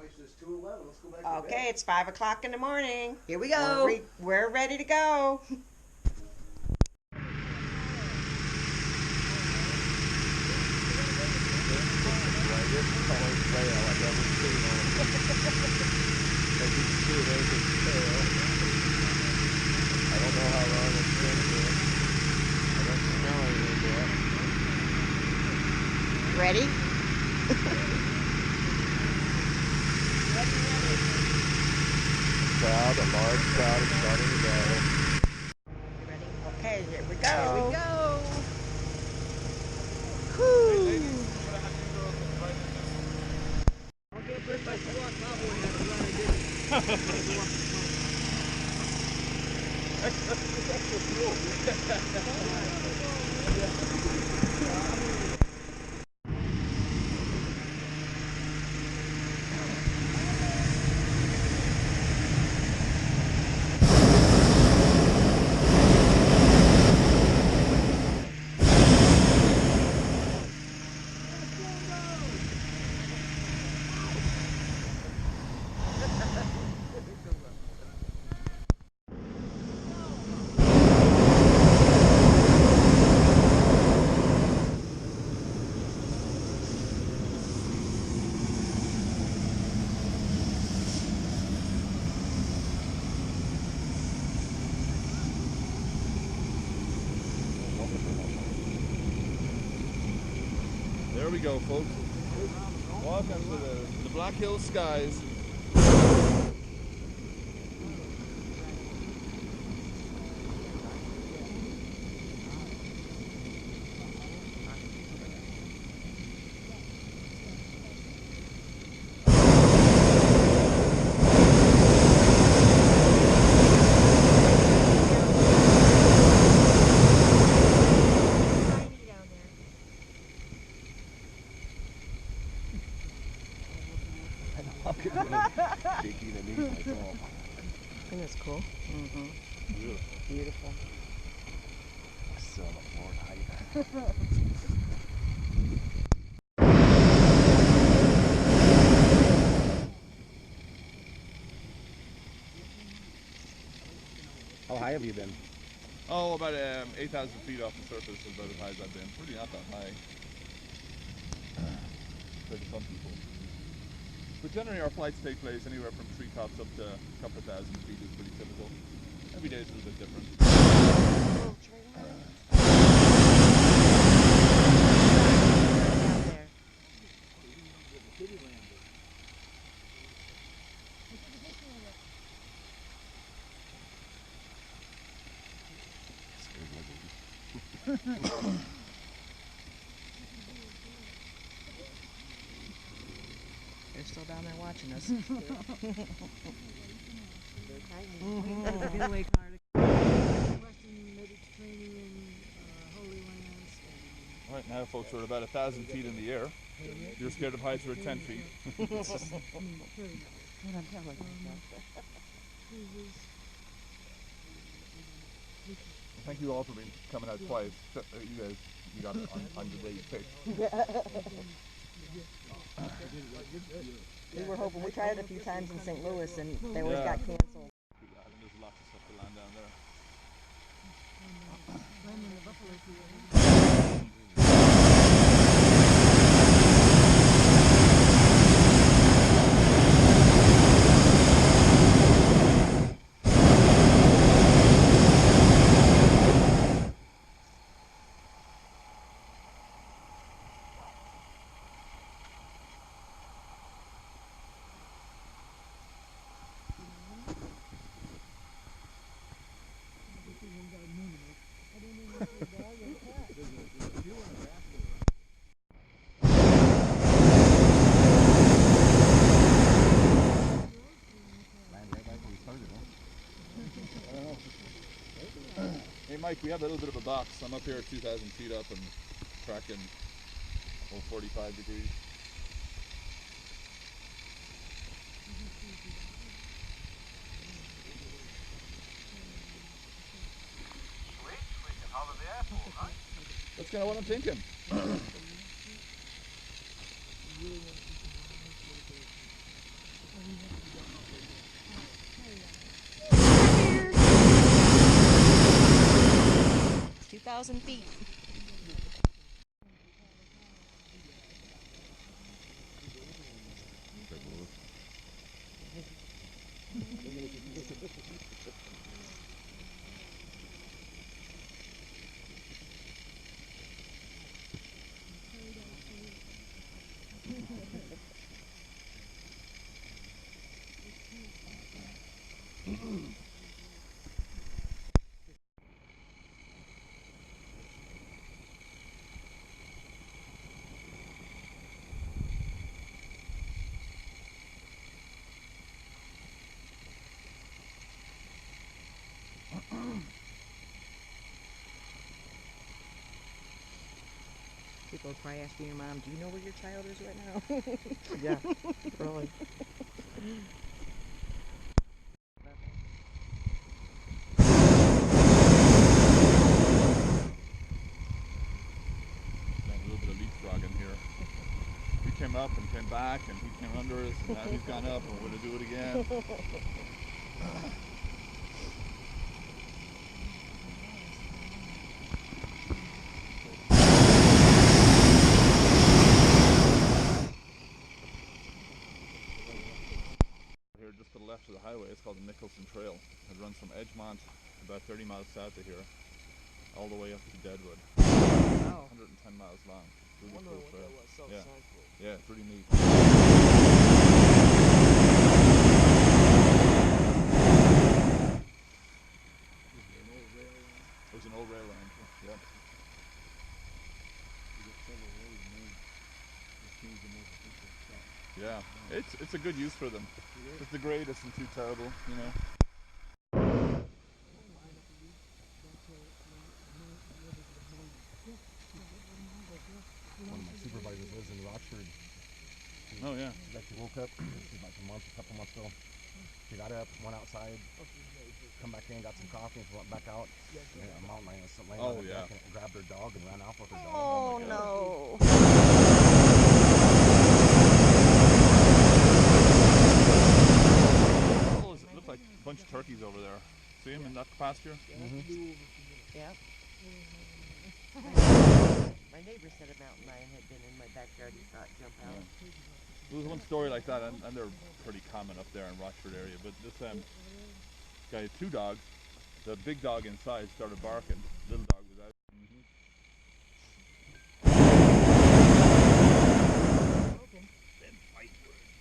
Okay, it's 5 o'clock in the morning. Here we go. We're ready to go. I don't know how long it's been here. I don't smell anything yet. Ready? Crowd, a large crowd is starting to gather. You ready? Okay, here we go. Here we go. There we go, folks. Welcome to the Black Hills skies. I'm getting a little shaky in the knees myself. Isn't this cool? Mm-hmm. Beautiful. I'm still on the floor at Heidi. How high have you been? Oh, about 8,000 feet off the surface is about as high as I've been. Really not that high. For some people. But generally our flights take place anywhere from treetops up to a couple of thousand feet is pretty typical. Every day is a little bit different. They're still down there watching us. Getaway car to Western Mediterranean Holy Lands. Right now, folks, we're at about 1,000 feet in the air. You're scared of heights, we're at 10 feet. Thank you all for coming out twice. You guys, you got it on the day you picked. We were hoping. We tried it a few times in St. Louis, and they always got canceled. There's lots of stuff to land down there. Hey Mike, we have a little bit of a box. I'm up here at 2,000 feet up and tracking 45 degrees. That's kind of what I'm thinking. and feet. People are probably asking your mom, do you know where your child is right now? Yeah, really. Playing a little bit of leapfrog in here. We came up and came back, and he came under us, and now he's gone up, and we're going to do it again. Here, just to the left of the highway, it's called the Nicholson Trail. It runs from Edgemont, about 30 miles south of here, all the way up to Deadwood. Wow. 110 miles long. It's really Wondering cool what trail. that was. So Yeah. sounds cool. Yeah, it's really neat. It was an old rail line. Yeah. Yeah, it's a good use for them. Because the grade isn't too terrible, you know. One of my supervisors lives in Rochford. Oh yeah. She woke up like a couple months ago. She got up, went outside, come back in, got some coffee, and she went back out. And a mountain lion was laying on the deck and grabbed her dog and ran off with her dog. Oh, my God. no. Oh, it looks like a bunch of turkeys over there. See them in that pasture? Yeah. My neighbor said a mountain lion had been in my backyard. He saw it jump out. Yeah. There was one story like that, and they're pretty common up there in Rochford area. But this guy had two dogs. The big dog inside started barking. The little dog was out.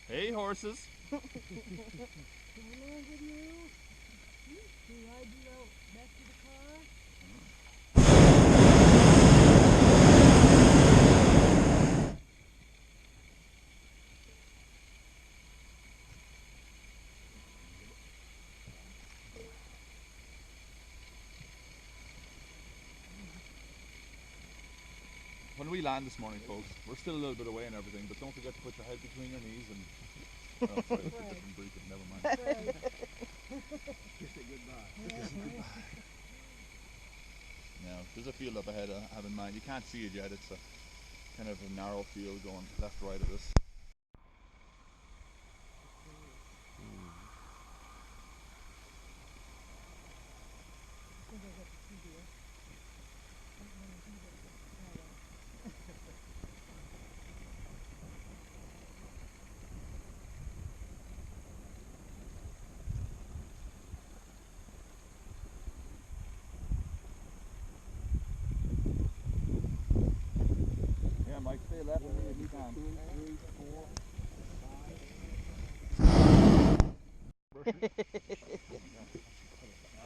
Hey, horses! Can I land with you? Can I ride you out back to the car? When we land this morning, folks, we're still a little bit away and everything, but don't forget to put your head between your knees and... Oh, sorry, that's a different breed, but never mind. Kiss it goodbye. Now, there's a field up ahead I have in mind. You can't see it yet. It's a kind of a narrow field going left, right of us. Yeah, Mike, stay left of me if you can. 2, 3, 4,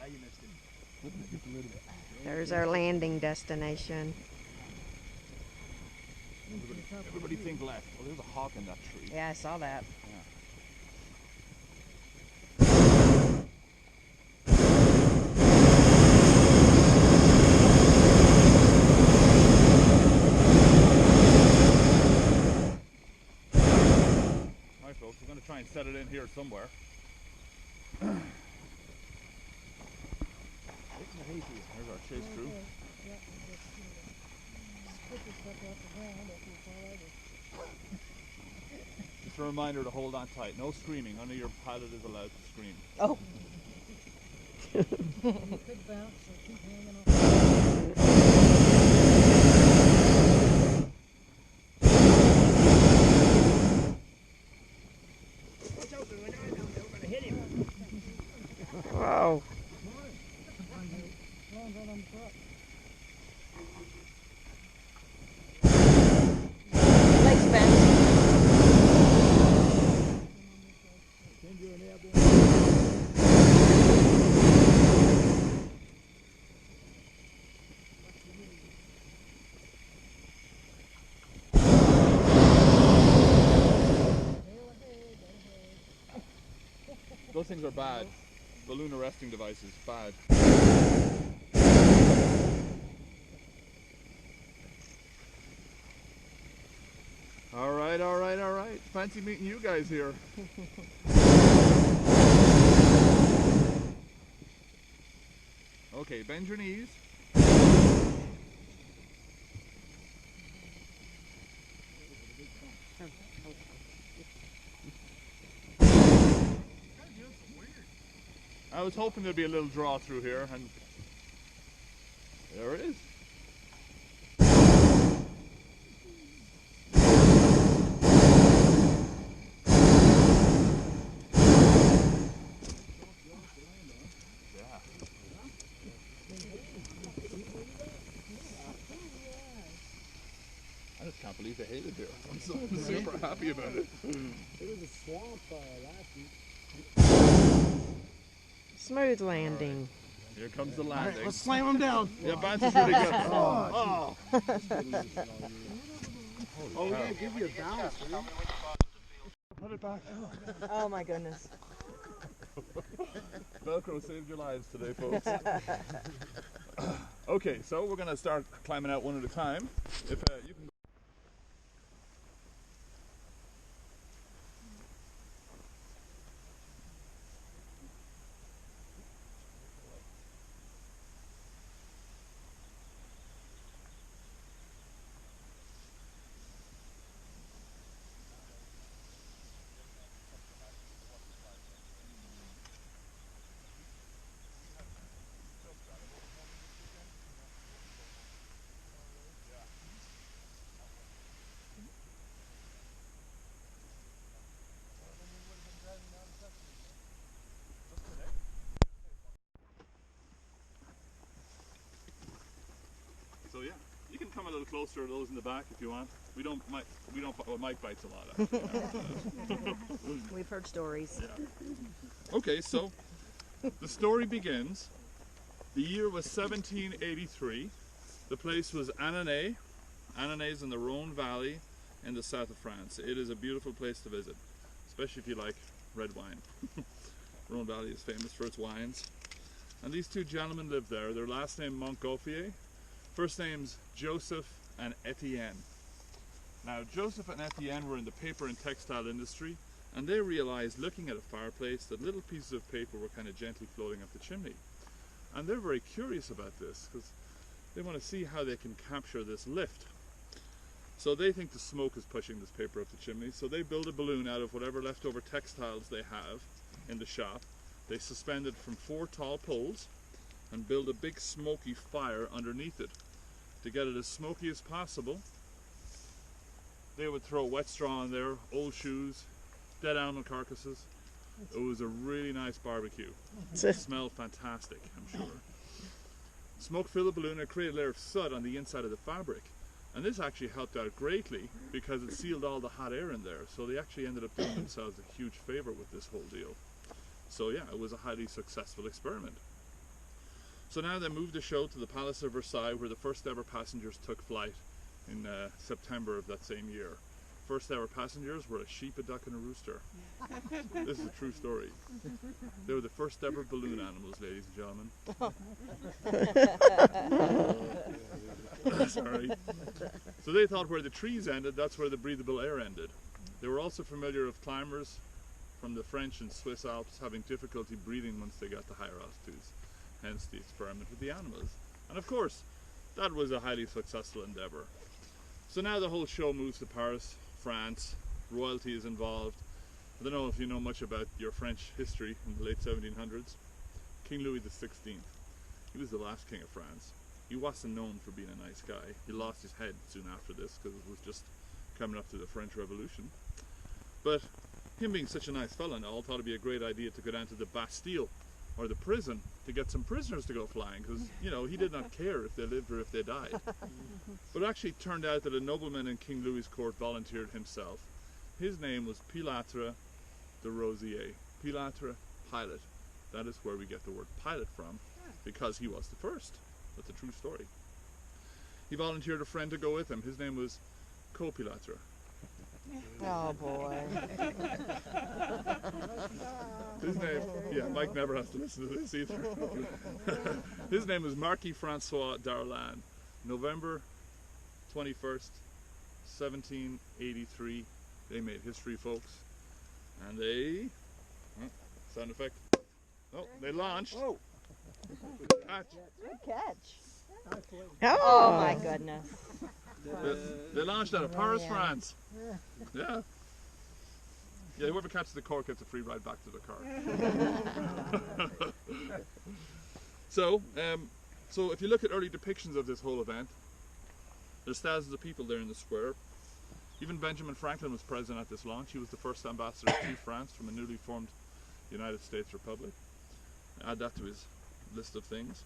5. You missed it. Just a little bit. There's our landing destination. Everybody think left. Oh, there's a hawk in that tree. Yeah, I saw that. Yeah. Alright folks, we're going to try and set it in here somewhere. Here's our chase crew. Just a reminder to hold on tight. No screaming. Only your pilot is allowed to scream. Oh. You could bounce, so keep hanging on. Those things are bad. Balloon arresting devices, bad. All right, all right, all right. Fancy meeting you guys here. Okay, bend your knees. I was hoping there'd be a little draw through here, and there it is. Yeah. I just can't believe they hated here. I'm so super happy about it. It was a swamp last week. Smooth landing. Here comes the landing. Let's slam them down. Yeah, Vance is really good. Oh, Oh, we gotta give you a balance, right? Put it back. Oh my goodness. Velcro saved your lives today, folks. Okay, so we're going to start climbing out one at a time. If you can. So yeah, you can come a little closer to those in the back if you want. We don't. Well, Mike bites a lot. Actually. We've heard stories. Yeah. Okay, so the story begins. The year was 1783. The place was Annonay. Annonay is in the Rhone Valley in the south of France. It is a beautiful place to visit, especially if you like red wine. Rhone Valley is famous for its wines. And these two gentlemen lived there. Their last name Montgolfier. First names Joseph and Etienne. Now Joseph and Etienne were in the paper and textile industry, and they realized looking at a fireplace that little pieces of paper were kind of gently floating up the chimney. And they're very curious about this because they want to see how they can capture this lift. So they think the smoke is pushing this paper up the chimney, so they build a balloon out of whatever leftover textiles they have in the shop. They suspend it from 4 tall poles and build a big smoky fire underneath it. To get it as smoky as possible, they would throw wet straw in there, old shoes, dead animal carcasses. It was a really nice barbecue. It smelled fantastic, I'm sure. Smoke filled the balloon and created a layer of soot on the inside of the fabric. And this actually helped out greatly because it sealed all the hot air in there. So they actually ended up doing themselves a huge favor with this whole deal. So yeah, it was a highly successful experiment. So now they moved the show to the Palace of Versailles, where the first ever passengers took flight in September of that same year. First ever passengers were a sheep, a duck, and a rooster. This is a true story. They were the first ever balloon animals, ladies and gentlemen. Sorry. So they thought where the trees ended, that's where the breathable air ended. They were also familiar of climbers from the French and Swiss Alps having difficulty breathing once they got to higher altitudes. Hence the experiment with the animals. And of course, that was a highly successful endeavor. So now the whole show moves to Paris, France. Royalty is involved. I don't know if you know much about your French history in the late 1700s. King Louis XVI, he was the last king of France. He wasn't known for being a nice guy. He lost his head soon after this because it was just coming up to the French Revolution. But him being such a nice fella and all, thought it'd be a great idea to go down to the Bastille, or the prison, to get some prisoners to go flying, because, you know, he did not care if they lived or if they died. But it actually turned out that a nobleman in King Louis's court volunteered himself. His name was Pilatre de Rosier. Pilatre, pilot. That is where we get the word pilot from, because he was the first. That's a true story. He volunteered a friend to go with him. His name was Co-Pilatre. Oh boy. His name, yeah, Mike never has to listen to this either. His name was Marquis-Francois Darlan. November 21st, 1783. They made history, folks. And they, sound effect. Oh, they launched. Oh. Catch. Good catch. Oh, Oh my goodness. They launched out of Paris, Yeah. France. Yeah. Yeah, whoever catches the cork gets a free ride back to the car. So if you look at early depictions of this whole event, there's thousands of people there in the square. Even Benjamin Franklin was present at this launch. He was the first ambassador to France from a newly formed United States Republic. Add that to his list of things.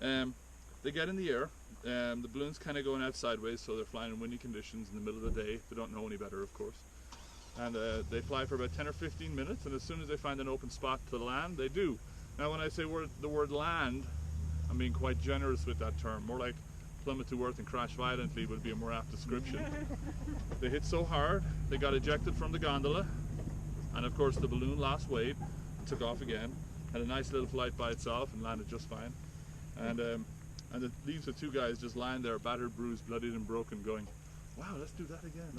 They get in the air. The balloon's kind of going out sideways, so they're flying in windy conditions in the middle of the day. They don't know any better, of course. And they fly for about 10 or 15 minutes, and as soon as they find an open spot to land, they do. Now, when I say the word land, I'm being quite generous with that term. More like plummet to earth and crash violently would be a more apt description. They hit so hard, they got ejected from the gondola, and of course the balloon lost weight and took off again. Had a nice little flight by itself and landed just fine. And it leaves the two guys just lying there, battered, bruised, bloodied and broken, going, wow, let's do that again.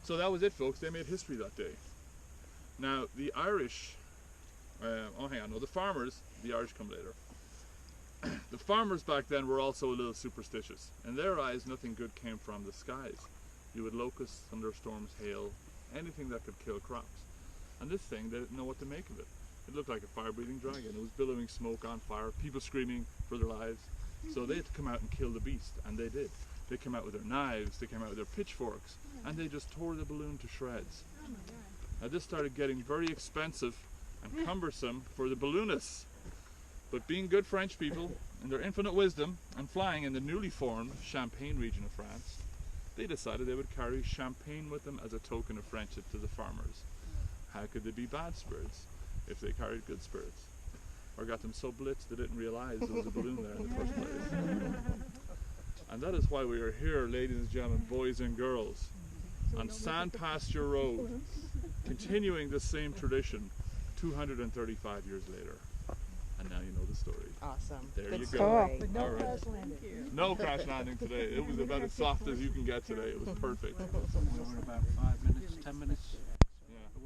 So that was it, folks. They made history that day. Now, the Irish, the farmers, the Irish come later. The farmers back then were also a little superstitious. In their eyes, nothing good came from the skies. You had locusts, thunderstorms, hail, anything that could kill crops. And this thing, they didn't know what to make of it. It looked like a fire-breathing dragon. It was billowing smoke on fire, people screaming for their lives. So they had to come out and kill the beast, and they did. They came out with their knives, they came out with their pitchforks, and they just tore the balloon to shreds. Now this started getting very expensive and cumbersome for the balloonists. But being good French people, in their infinite wisdom, and flying in the newly formed Champagne region of France, they decided they would carry champagne with them as a token of friendship to the farmers. How could they be bad spirits if they carried good spirits? Or got them so blitzed they didn't realize there was a balloon there in the first place. And that is why we are here, ladies and gentlemen, boys and girls, on Sand Pasture Road, continuing the same tradition 235 years later. And now you know the story. Awesome. There Good you go. story. But no All right. crash landing. No crash landing today. It was about as soft as you can get today. It was perfect. So we're about 5 minutes, 10 minutes